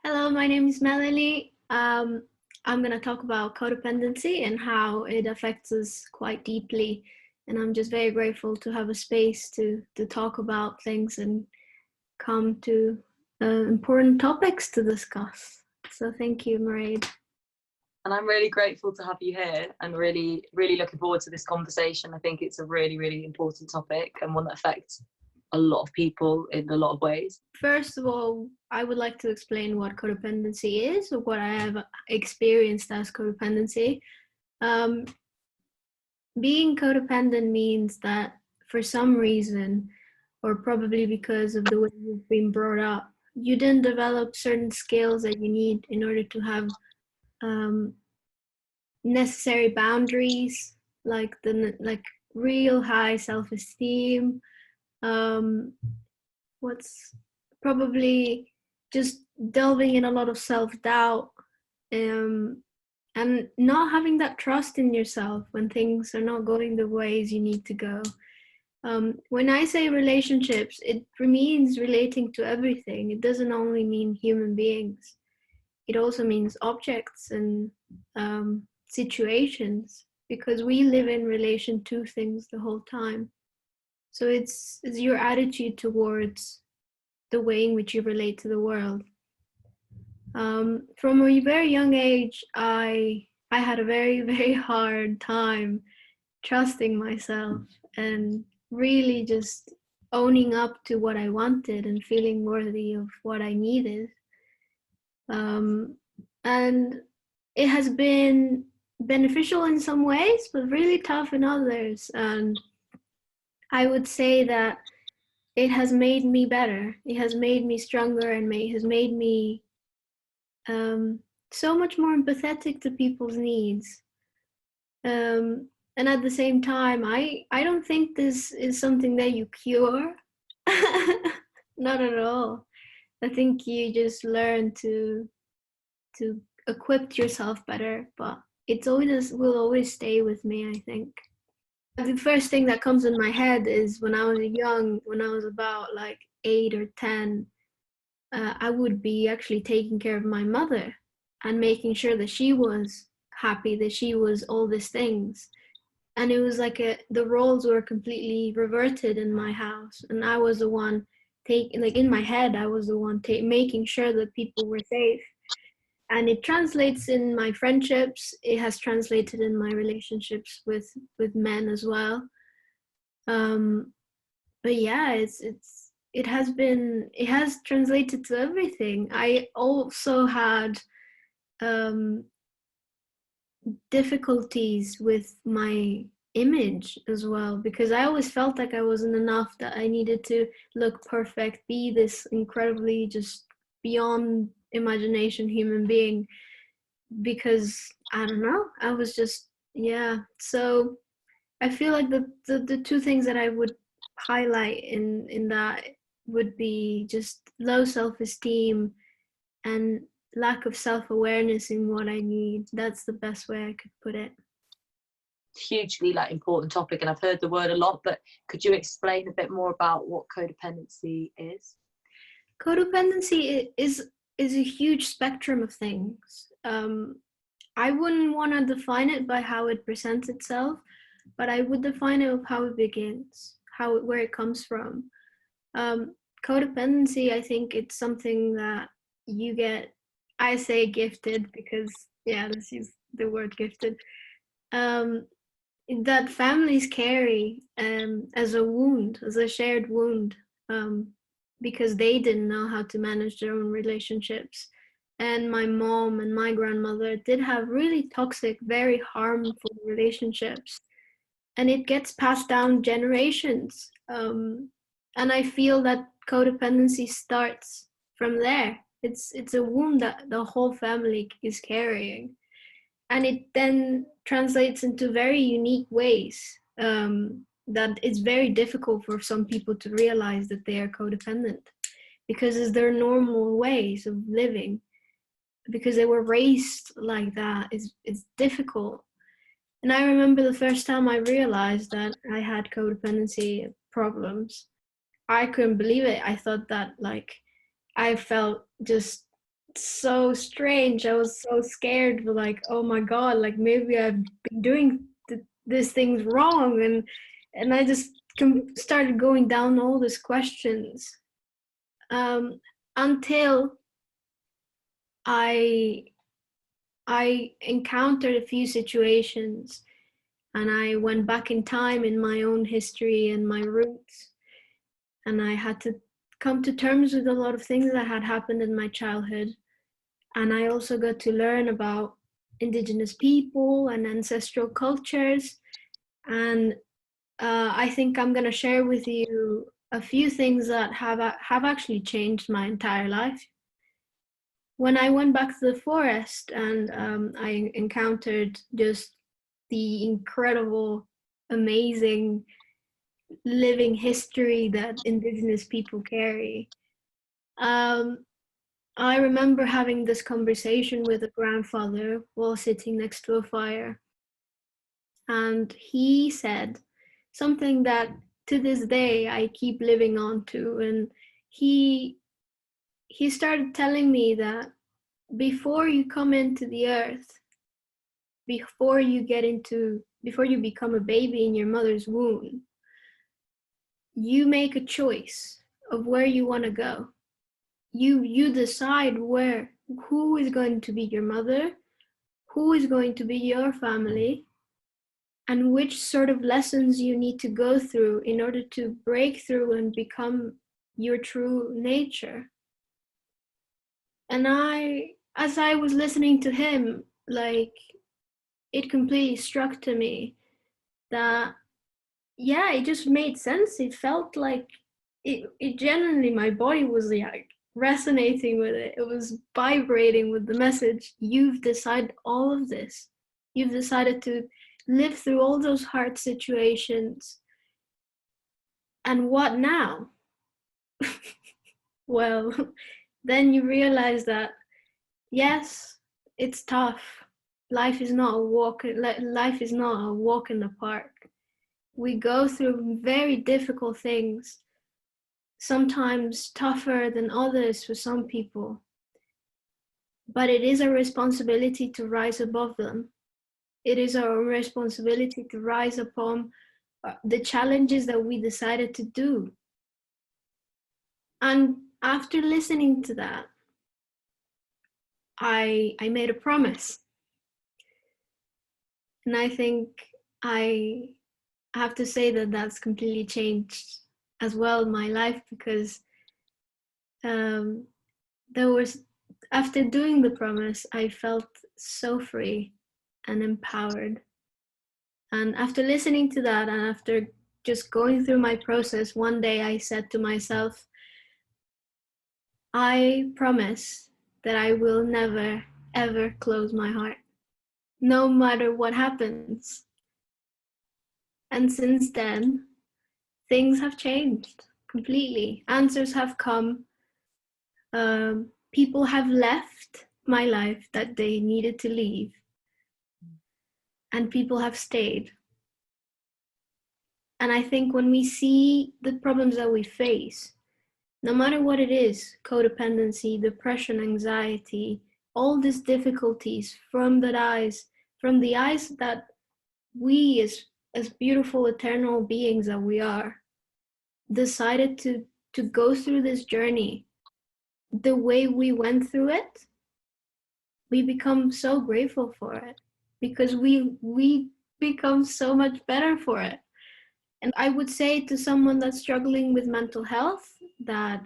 Hello, my name is Melany. I'm going to talk about codependency and how it affects us quite deeply. And I'm just very grateful to have a space to talk about things and come to important topics to discuss. So thank you, Mairead. And I'm really grateful to have you here and really looking forward to this conversation. I think it's a really important topic and one that affects a lot of people in a lot of ways. First of all, I would like to explain what codependency is, or what I have experienced as codependency. Being codependent means that for some reason, or probably because of the way you've been brought up, you didn't develop certain skills that you need in order to have necessary boundaries, like real high self-esteem. What's probably just delving in a lot of self-doubt, and not having that trust in yourself when things are not going the ways you need to go. When I say relationships, it means relating to everything. It doesn't only mean human beings. It also means objects and situations, because we live in relation to things the whole time. So it's your attitude towards the way in which you relate to the world. From a very young age, I had a very hard time trusting myself and really just owning up to what I wanted and feeling worthy of what I needed. And it has been beneficial in some ways, but really tough in others. And I would say that it has made me better. It has made me stronger and has made me so much more empathetic to people's needs. And at the same time, I don't think this is something that you cure. Not at all. I think you just learn to equip yourself better, but it's always will always stay with me, I think. The first thing that comes in my head is when I was about like 8 or 10, I would be actually taking care of my mother and making sure that she was happy, that she was all these things. And it was like the roles were completely reverted in my house, and I was the one in my head, I was the one making sure that people were safe. And it translates in my friendships. It has translated in my relationships with men as well. But yeah, it has translated to everything. I also had difficulties with my image as well, because I always felt like I wasn't enough, that I needed to look perfect, be this incredibly just beyond imagination human being, because I don't know, I was just, yeah. So I feel like the two things that I would highlight in that would be just low self-esteem and lack of self-awareness in what I need. That's the best way I could put it. Hugely important topic, and I've heard the word a lot, but could you explain a bit more about what codependency is? Codependency is a huge spectrum of things. I wouldn't want to define it by how it presents itself, but I would define it of how it begins, where it comes from. Codependency, I think it's something that you get, I say gifted because, yeah, let's use the word gifted, that families carry as a wound, as a shared wound, because they didn't know how to manage their own relationships. And my mom and my grandmother did have really toxic, very harmful relationships. And it gets passed down generations. And I feel that codependency starts from there. It's a wound that the whole family is carrying. And it then translates into very unique ways, that it's very difficult for some people to realize that they are codependent, because it's their normal ways of living, because they were raised like that. It's difficult. And I remember the first time I realized that I had codependency problems, I couldn't believe it. I thought that, like, I felt just so strange. I was so scared, but like, oh my God, like maybe I've been doing this things wrong. And I just started going down all these questions, um, until I I encountered a few situations, and I went back in time in my own history and my roots, and I had to come to terms with a lot of things that had happened in my childhood. And I also got to learn about indigenous people and ancestral cultures. And I think I'm going to share with you a few things that have actually changed my entire life. When I went back to the forest and I encountered just the incredible, amazing living history that indigenous people carry. Um, I remember having this conversation with a grandfather while sitting next to a fire, and he said something that to this day I keep living on to. And he he started telling me that before you come into the earth, before you become a baby in your mother's womb, you make a choice of where you want to go. You decide who is going to be your mother, who is going to be your family, and which sort of lessons you need to go through in order to break through and become your true nature. And as I was listening to him, like, it completely struck to me that, yeah, it just made sense. It felt like it genuinely, my body was like resonating with it. It was vibrating with the message. You've decided all of this. You've decided to live through all those hard situations. And what now? Well, then you realize that, yes, it's tough. Life is not a walk in the park. We go through very difficult things, sometimes tougher than others for some people. But it is our responsibility to rise above them. It is our responsibility to rise upon the challenges that we decided to do. And after listening to that, I made a promise. And I think I have to say that that's completely changed as well my life, because um, there was, after doing the promise, I felt so free and empowered. And after listening to that, and after just going through my process, one day I said to myself, I promise that I will never, ever close my heart, no matter what happens. And since then, things have changed completely. Answers have come. People have left my life that they needed to leave, and people have stayed. And I think when we see the problems that we face, no matter what it is, codependency, depression, anxiety, all these difficulties from the eyes that we as beautiful eternal beings that we are, decided to go through this journey the way we went through it, we become so grateful for it, because we become so much better for it. And I would say to someone that's struggling with mental health that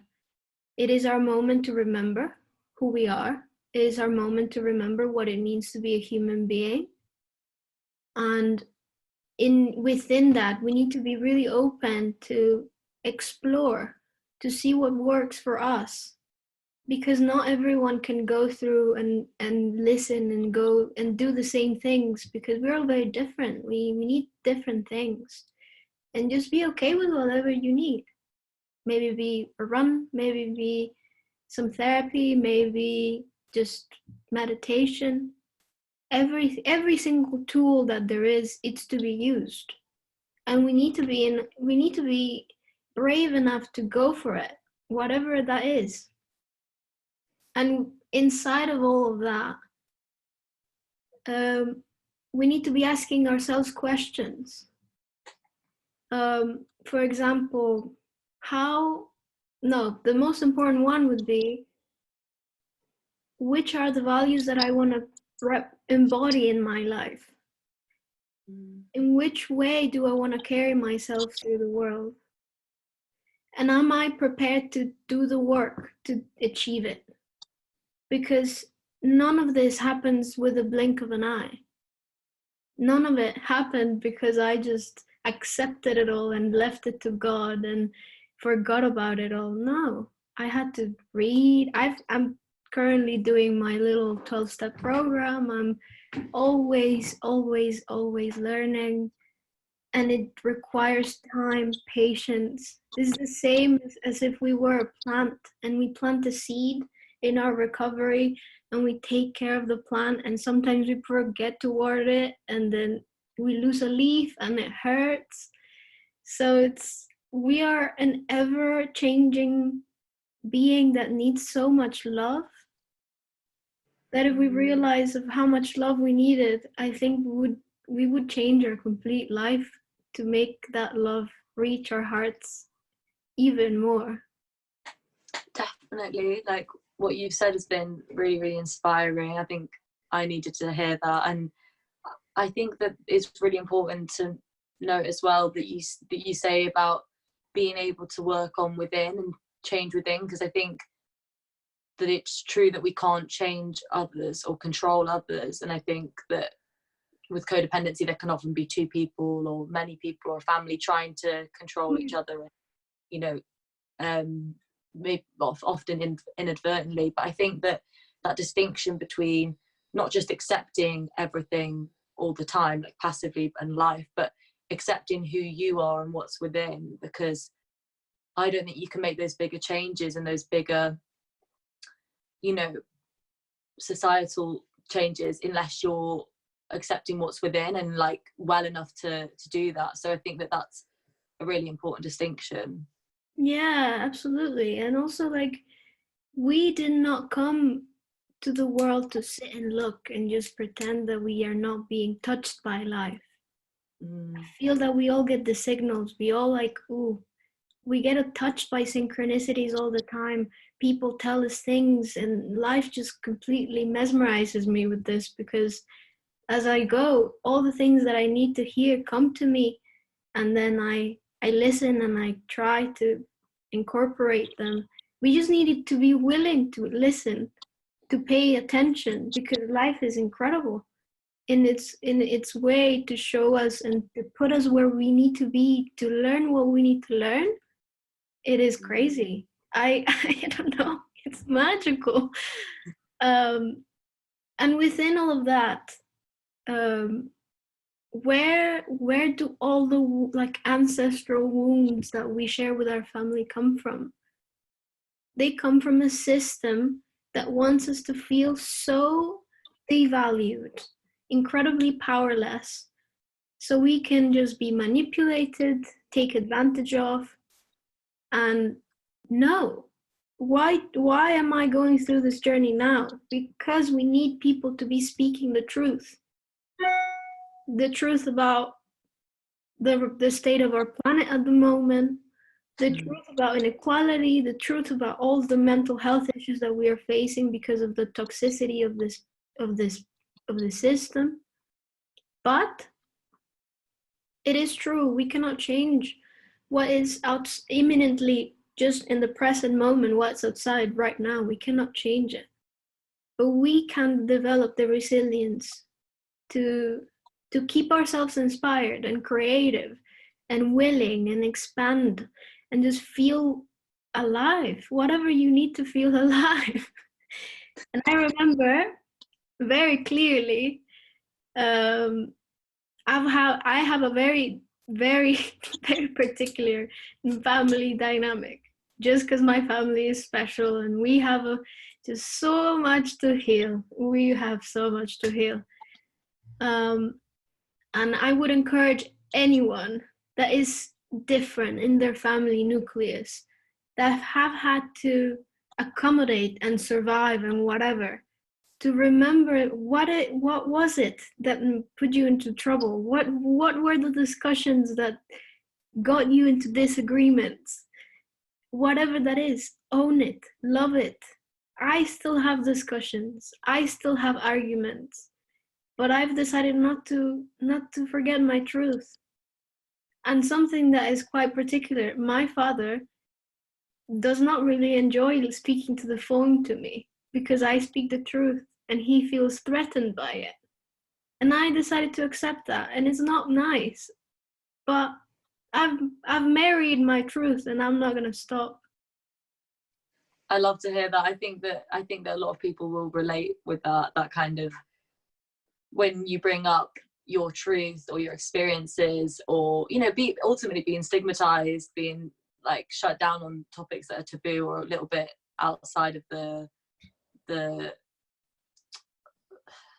it is our moment to remember who we are. It is our moment to remember what it means to be a human being. And within that, we need to be really open to explore, to see what works for us. Because not everyone can go through and listen and go and do the same things, because we're all very different. We need different things. And just be okay with whatever you need. Maybe be a run, maybe be some therapy, maybe just meditation. Every single tool that there is, it's to be used. And we need to be brave enough to go for it, whatever that is. And inside of all of that, we need to be asking ourselves questions. For example, the most important one would be, which are the values that I want to embody in my life? In which way do I want to carry myself through the world? And am I prepared to do the work to achieve it? Because none of this happens with a blink of an eye. None of it happened because I just accepted it all and left it to God and forgot about it all. No, I had to read. I'm currently doing my little 12-step program. I'm always, always, always learning. And it requires time, patience. This is the same as if we were a plant and we plant a seed in our recovery and we take care of the plant, and sometimes we forget to water it and then we lose a leaf and it hurts. So we are an ever-changing being that needs so much love, that if we realize of how much love we needed, I think we would change our complete life to make that love reach our hearts even more. Definitely, like what you've said has been really, really inspiring. I think I needed to hear that, and I think that it's really important to note as well that you say about being able to work on within and change within, because I think that it's true that we can't change others or control others, and I think that with codependency there can often be two people or many people or a family trying to control each other, you know, maybe often inadvertently. But I think that distinction between not just accepting everything all the time, like passively in life, but accepting who you are and what's within, because I don't think you can make those bigger changes and those bigger, you know, societal changes unless you're accepting what's within and like well enough to do that. So I think that that's a really important distinction. Yeah, absolutely. And also, like, we did not come to the world to sit and look and just pretend that we are not being touched by life. I feel that we all get the signals. We all like, ooh, we get touched by synchronicities all the time. People tell us things, and life just completely mesmerizes me with this, because as I go, all the things that I need to hear come to me, and then I listen and I try to incorporate them. We just needed to be willing to listen, to pay attention, because life is incredible in its way to show us and to put us where we need to be to learn what we need to learn. It is crazy. I don't know. It's magical. And within all of that, where do all the like ancestral wounds that we share with our family come from? They come from a system that wants us to feel so devalued, incredibly powerless, so we can just be manipulated, take advantage of. And no, why am I going through this journey now? Because we need people to be speaking the truth about the state of our planet at the moment, the truth about inequality, the truth about all the mental health issues that we are facing because of the toxicity of the system. But it is true, we cannot change what is out imminently just in the present moment, what's outside right now. We cannot change it. But we can develop the resilience to keep ourselves inspired and creative and willing and expand and just feel alive, whatever you need to feel alive. And I remember very clearly, I have a very, very, very particular family dynamic, just because my family is special and we have just so much to heal. We have so much to heal. And I would encourage anyone that is different in their family nucleus, that have had to accommodate and survive and whatever, to remember what was it that put you into trouble, what were the discussions that got you into disagreements, whatever that is. Own it, love it. I still have discussions, I still have arguments, but I've decided not to forget my truth. And something that is quite particular, my father does not really enjoy speaking to the phone to me because I speak the truth and he feels threatened by it. And I decided to accept that, and it's not nice, but I've married my truth and I'm not going to stop. I love to hear that. I think that a lot of people will relate with that kind of, when you bring up your truth or your experiences, or ultimately being stigmatized, being like shut down on topics that are taboo or a little bit outside of the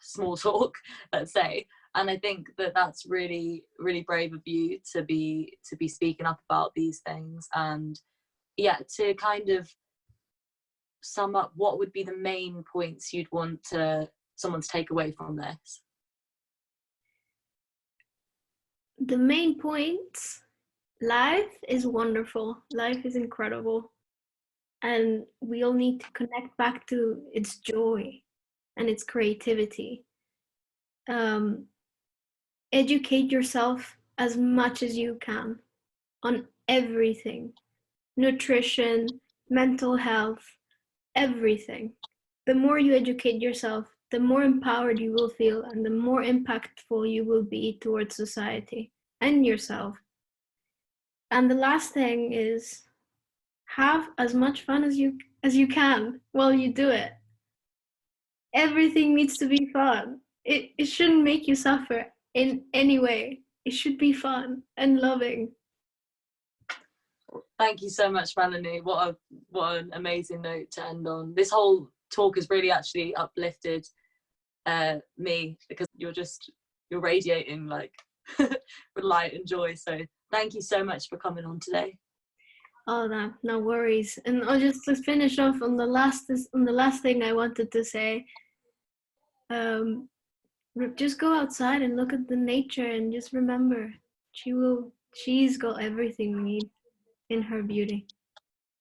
small talk, let's say. And I think that that's really, really brave of you to be speaking up about these things. And yeah, to kind of sum up, what would be the main points you'd want someone to take away from this? The main points: life is wonderful, life is incredible, and we all need to connect back to its joy and its creativity. Educate yourself as much as you can on everything: nutrition, mental health, everything. The more you educate yourself, the more empowered you will feel and the more impactful you will be towards society and yourself. And the last thing is, have as much fun as you can while you do it. Everything needs to be fun. It shouldn't make you suffer in any way. It should be fun and loving. Thank you so much, Melany. What an amazing note to end on. This whole talk has really actually uplifted me, because you're radiating like with light and joy. So thank you so much for coming on today. Oh, no worries. And I'll just to finish off on the last thing I wanted to say. Just go outside and look at the nature and just remember, she's got everything we need in her beauty.